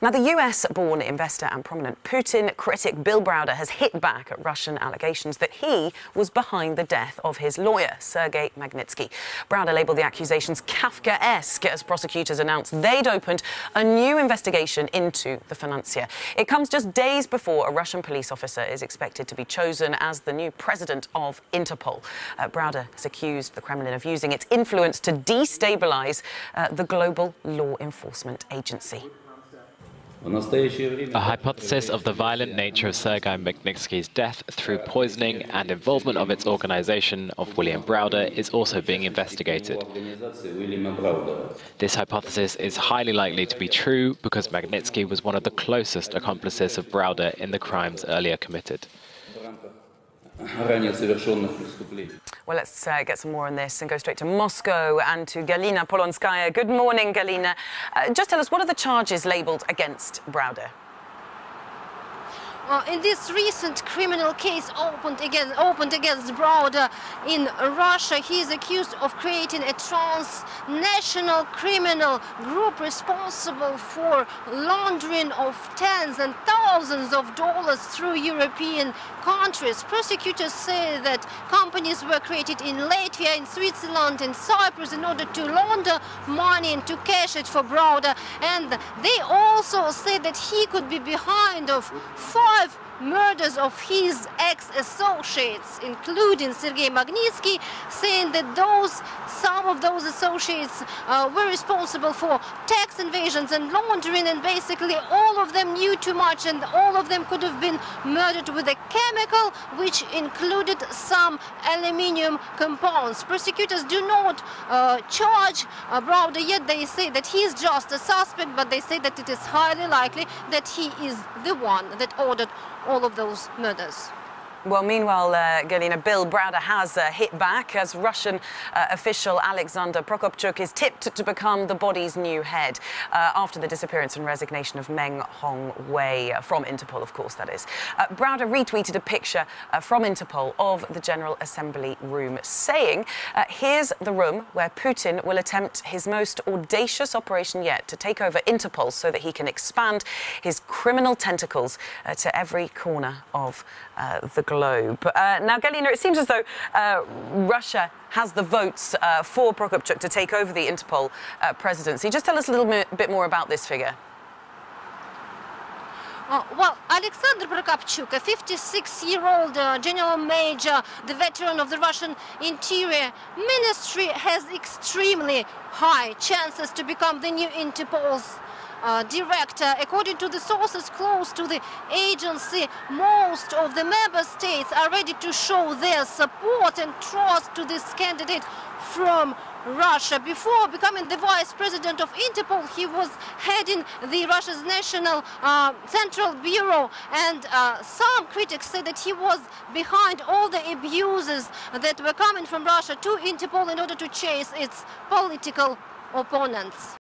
Now, the US-born investor and prominent Putin critic Bill Browder has hit back at Russian allegations that he was behind the death of his lawyer, Sergei Magnitsky. Browder labelled the accusations Kafkaesque as prosecutors announced they'd opened a new investigation into the financier. It comes just days before a Russian police officer is expected to be chosen as the new president of Interpol. Browder has accused the Kremlin of using its influence to destabilise the global law enforcement agency. A hypothesis of the violent nature of Sergei Magnitsky's death through poisoning and involvement of its organization of William Browder is also being investigated. This hypothesis is highly likely to be true because Magnitsky was one of the closest accomplices of Browder in the crimes earlier committed. Well, let's get some more on this and go straight to Moscow and to Galina Polonskaya. Good morning, Galina. Just tell us, what are the charges labelled against Browder? In this recent criminal case opened against Browder in Russia, he is accused of creating a transnational criminal group responsible for laundering of tens and thousands of dollars through European countries. Prosecutors say that companies were created in Latvia, in Switzerland, in Cyprus in order to launder money and to cash it for Browder. And they also say that he could be behind of 5 murders of his ex-associates, including Sergei Magnitsky, saying that some of those associates were responsible for tax evasions and laundering, and basically all of them knew too much, and all of them could have been murdered with a chemical which included some aluminium compounds. Prosecutors do not charge Browder yet. They say that he is just a suspect, but they say that it is highly likely that he is the one that ordered all of those murders. Well, meanwhile, Galina, Bill Browder has hit back as Russian official Alexander Prokopchuk is tipped to become the body's new head after the disappearance and resignation of Meng Hongwei from Interpol, of course, that is. Browder retweeted a picture from Interpol of the General Assembly room, saying, here's the room where Putin will attempt his most audacious operation yet to take over Interpol so that he can expand his criminal tentacles to every corner of the globe. Now, Galina, it seems as though Russia has the votes for Prokopchuk to take over the Interpol presidency. Just tell us a little bit more about this figure. Well, Alexander Prokopchuk, a 56-year-old general major, the veteran of the Russian Interior Ministry, has extremely high chances to become the new Interpol's director. According to the sources close to the agency, most of the member states are ready to show their support and trust to this candidate from Russia. Before becoming the vice president of Interpol, he was heading the Russia's National Central Bureau, and some critics say that he was behind all the abuses that were coming from Russia to Interpol in order to chase its political opponents.